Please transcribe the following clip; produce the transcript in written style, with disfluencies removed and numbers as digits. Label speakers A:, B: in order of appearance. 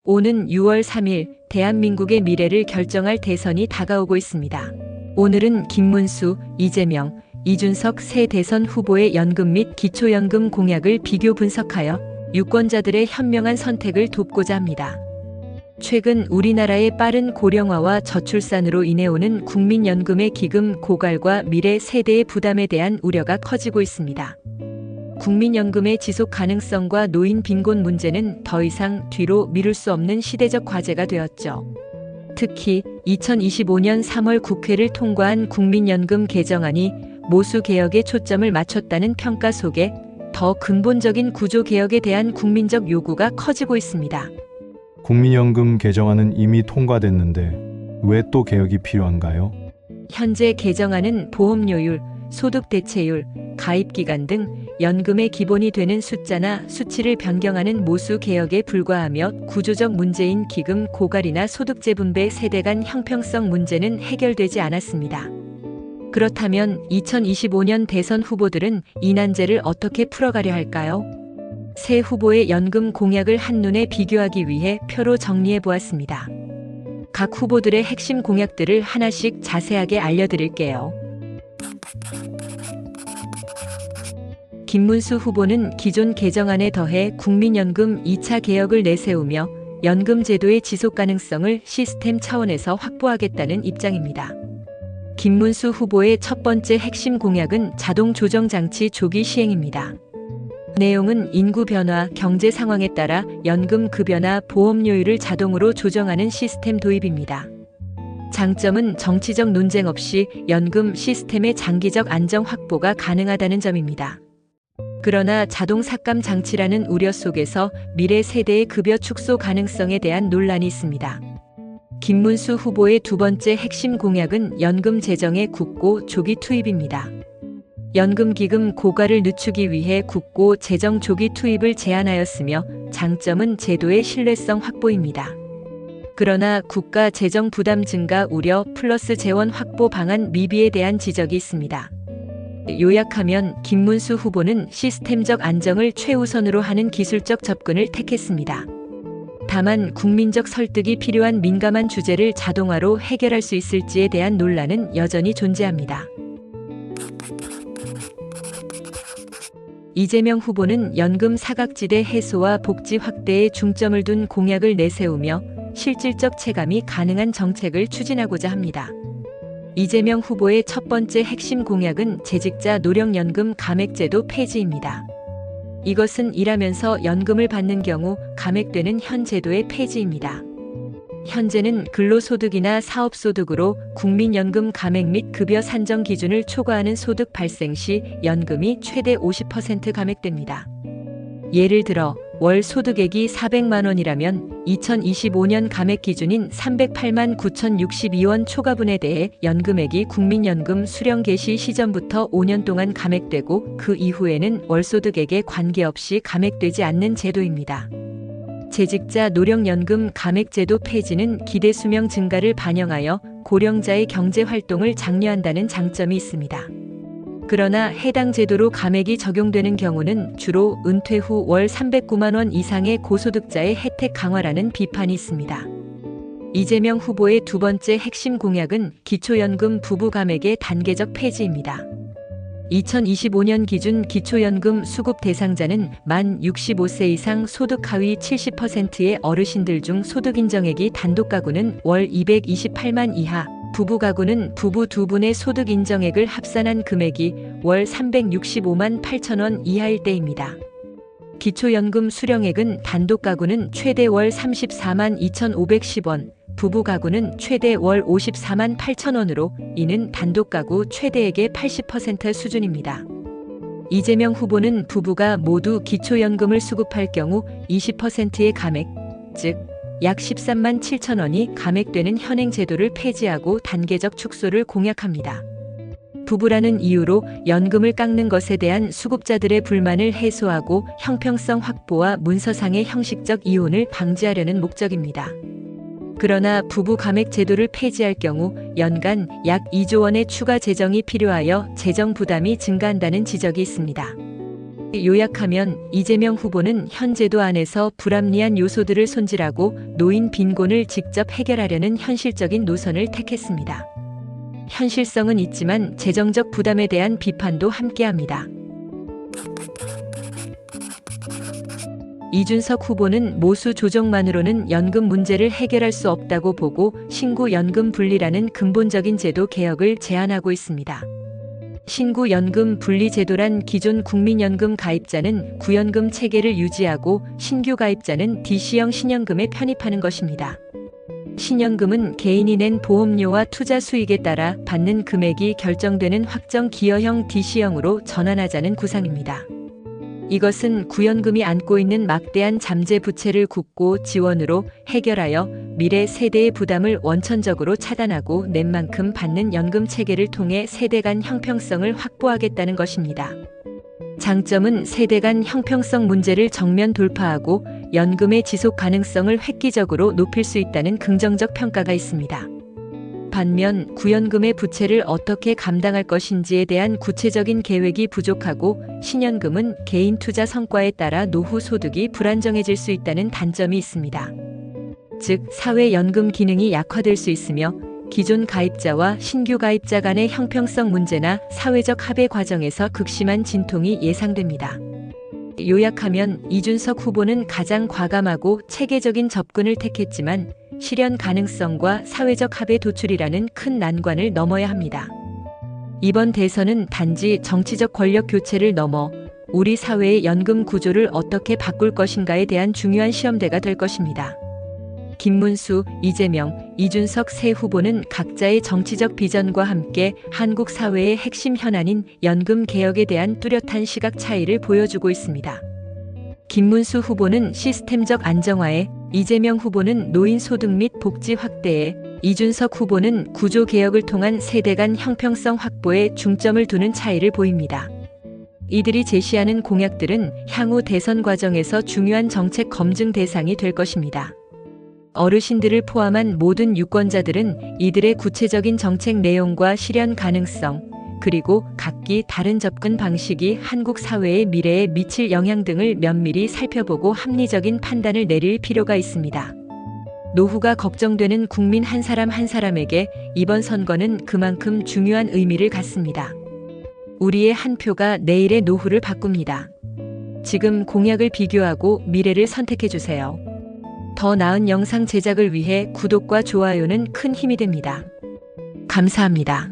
A: 오는 6월 3일 대한민국의 미래를 결정할 대선이 다가오고 있습니다. 오늘은 김문수, 이재명, 이준석 새 대선 후보의 연금 및 기초연금 공약을 비교 분석하여 유권자들의 현명한 선택을 돕고자 합니다. 최근 우리나라의 빠른 고령화와 저출산으로 인해 오는 국민연금의 기금 고갈과 미래 세대의 부담에 대한 우려가 커지고 있습니다. 국민연금의 지속 가능성과 노인 빈곤 문제는 더 이상 뒤로 미룰 수 없는 시대적 과제가 되었죠. 특히 2025년 3월 국회를 통과한 국민연금 개정안이 모수 개혁에 초점을 맞췄다는 평가 속에 더 근본적인 구조 개혁에 대한 국민적 요구가 커지고 있습니다.
B: 국민연금 개정안은 이미 통과됐는데 왜 또 개혁이 필요한가요?
A: 현재 개정안은 보험료율, 소득 대체율, 가입 기간 등 연금의 기본이 되는 숫자나 수치를 변경하는 모수 개혁에 불과하며 구조적 문제인 기금 고갈이나 소득 재분배 세대 간 형평성 문제는 해결되지 않았습니다. 그렇다면 2025년 대선 후보들은 이 난제를 어떻게 풀어가려 할까요? 새 후보의 연금 공약을 한눈에 비교하기 위해 표로 정리해 보았습니다. 각 후보들의 핵심 공약들을 하나씩 자세하게 알려드릴게요. 김문수 후보는 기존 개정안에 더해 국민연금 2차 개혁을 내세우며 연금 제도의 지속 가능성을 시스템 차원에서 확보하겠다는 입장입니다. 김문수 후보의 첫 번째 핵심 공약은 자동 조정 장치 조기 시행입니다. 내용은 인구 변화, 경제 상황에 따라 연금 급여나 보험료율을 자동으로 조정하는 시스템 도입입니다. 장점은 정치적 논쟁 없이 연금 시스템의 장기적 안정 확보가 가능하다는 점입니다. 그러나 자동 삭감 장치라는 우려 속에서 미래 세대의 급여 축소 가능성에 대한 논란이 있습니다. 김문수 후보의 두 번째 핵심 공약은 연금 재정의 굳고 조기 투입입니다. 연금 기금 고갈을 늦추기 위해 굳고 재정 조기 투입을 제안하였으며 장점은 제도의 신뢰성 확보입니다. 그러나 국가 재정 부담 증가 우려 플러스 재원 확보 방안 미비에 대한 지적이 있습니다. 요약하면 김문수 후보는 시스템적 안정을 최우선으로 하는 기술적 접근을 택했습니다. 다만 국민적 설득이 필요한 민감한 주제를 자동화로 해결할 수 있을지에 대한 논란은 여전히 존재합니다. 이재명 후보는 연금 사각지대 해소와 복지 확대에 중점을 둔 공약을 내세우며 실질적 체감이 가능한 정책을 추진하고자 합니다. 이재명 후보의 첫 번째 핵심 공약은 재직자 노령연금 감액제도 폐지입니다. 이것은 일하면서 연금을 받는 경우 감액되는 현 제도의 폐지입니다. 현재는 근로소득이나 사업소득으로 국민연금 감액 및 급여 산정 기준을 초과하는 소득 발생 시 연금이 최대 50% 감액됩니다. 예를 들어 월 소득액이 400만 원이라면 2025년 감액 기준인 308만 9,062원 초과분에 대해 연금액이 국민연금 수령 개시 시점부터 5년 동안 감액되고 그 이후에는 월소득액에 관계없이 감액되지 않는 제도입니다. 재직자 노령연금 감액제도 폐지는 기대 수명 증가를 반영하여 고령자의 경제활동을 장려한다는 장점이 있습니다. 그러나 해당 제도로 감액이 적용되는 경우는 주로 은퇴 후 월 309만 원 이상의 고소득자의 혜택 강화라는 비판이 있습니다. 이재명 후보의 두 번째 핵심 공약은 기초연금 부부 감액의 단계적 폐지입니다. 2025년 기준 기초연금 수급 대상자는 만 65세 이상 소득 하위 70%의 어르신들 중 소득 인정액이 단독 가구는 월 228만 이하, 부부 가구는 부부 두 분의 소득 인정액을 합산한 금액이 월 365만 8천 원 이하일 때입니다. 기초연금 수령액은 단독 가구는 최대 월 34만 2,510원, 부부 가구는 최대 월 54만 8천 원으로 이는 단독 가구 최대액의 80% 수준입니다. 이재명 후보는 부부가 모두 기초연금을 수급할 경우 20%의 감액, 즉 약 13만 7천 원이 감액되는 현행 제도를 폐지하고 단계적 축소를 공약합니다. 부부라는 이유로 연금을 깎는 것에 대한 수급자들의 불만을 해소하고 형평성 확보와 문서상의 형식적 이혼을 방지하려는 목적입니다. 그러나 부부 감액 제도를 폐지할 경우 연간 약 2조 원의 추가 재정이 필요하여 재정 부담이 증가한다는 지적이 있습니다. 요약하면 이재명 후보는 현 제도 안에서 불합리한 요소들을 손질하고 노인 빈곤을 직접 해결하려는 현실적인 노선을 택했습니다. 현실성은 있지만 재정적 부담에 대한 비판도 함께합니다. 이준석 후보는 모수 조정만으로는 연금 문제를 해결할 수 없다고 보고 신구 연금 분리라는 근본적인 제도 개혁을 제안하고 있습니다. 신구 연금 분리 제도란 기존 국민연금 가입자는 구연금 체계를 유지하고 신규 가입자는 DC형 신연금에 편입하는 것입니다. 신연금은 개인이 낸 보험료와 투자 수익에 따라 받는 금액이 결정되는 확정 기여형 DC형으로 전환하자는 구상입니다. 이것은 구연금이 안고 있는 막대한 잠재 부채를 국고 지원으로 해결하여 미래 세대의 부담을 원천적으로 차단하고 낸 만큼 받는 연금 체계를 통해 세대 간 형평성을 확보하겠다는 것입니다. 장점은 세대 간 형평성 문제를 정면 돌파하고 연금의 지속 가능성을 획기적으로 높일 수 있다는 긍정적 평가가 있습니다. 반면 구연금의 부채를 어떻게 감당할 것인지에 대한 구체적인 계획이 부족하고 신연금은 개인 투자 성과에 따라 노후 소득이 불안정해질 수 있다는 단점이 있습니다. 즉, 사회연금 기능이 약화될 수 있으며 기존 가입자와 신규 가입자 간의 형평성 문제나 사회적 합의 과정에서 극심한 진통이 예상됩니다. 요약하면 이준석 후보는 가장 과감하고 체계적인 접근을 택했지만 실현 가능성과 사회적 합의 도출이라는 큰 난관을 넘어야 합니다. 이번 대선은 단지 정치적 권력 교체를 넘어 우리 사회의 연금 구조를 어떻게 바꿀 것인가에 대한 중요한 시험대가 될 것입니다. 김문수, 이재명, 이준석 세 후보는 각자의 정치적 비전과 함께 한국 사회의 핵심 현안인 연금 개혁에 대한 뚜렷한 시각 차이를 보여주고 있습니다. 김문수 후보는 시스템적 안정화에, 이재명 후보는 노인 소득 및 복지 확대에, 이준석 후보는 구조 개혁을 통한 세대 간 형평성 확보에 중점을 두는 차이를 보입니다. 이들이 제시하는 공약들은 향후 대선 과정에서 중요한 정책 검증 대상이 될 것입니다. 어르신들을 포함한 모든 유권자들은 이들의 구체적인 정책 내용과 실현 가능성, 그리고 각기 다른 접근 방식이 한국 사회의 미래에 미칠 영향 등을 면밀히 살펴보고 합리적인 판단을 내릴 필요가 있습니다. 노후가 걱정되는 국민 한 사람 한 사람에게 이번 선거는 그만큼 중요한 의미를 갖습니다. 우리의 한 표가 내일의 노후를 바꿉니다. 지금 공약을 비교하고 미래를 선택해주세요. 더 나은 영상 제작을 위해 구독과 좋아요는 큰 힘이 됩니다. 감사합니다.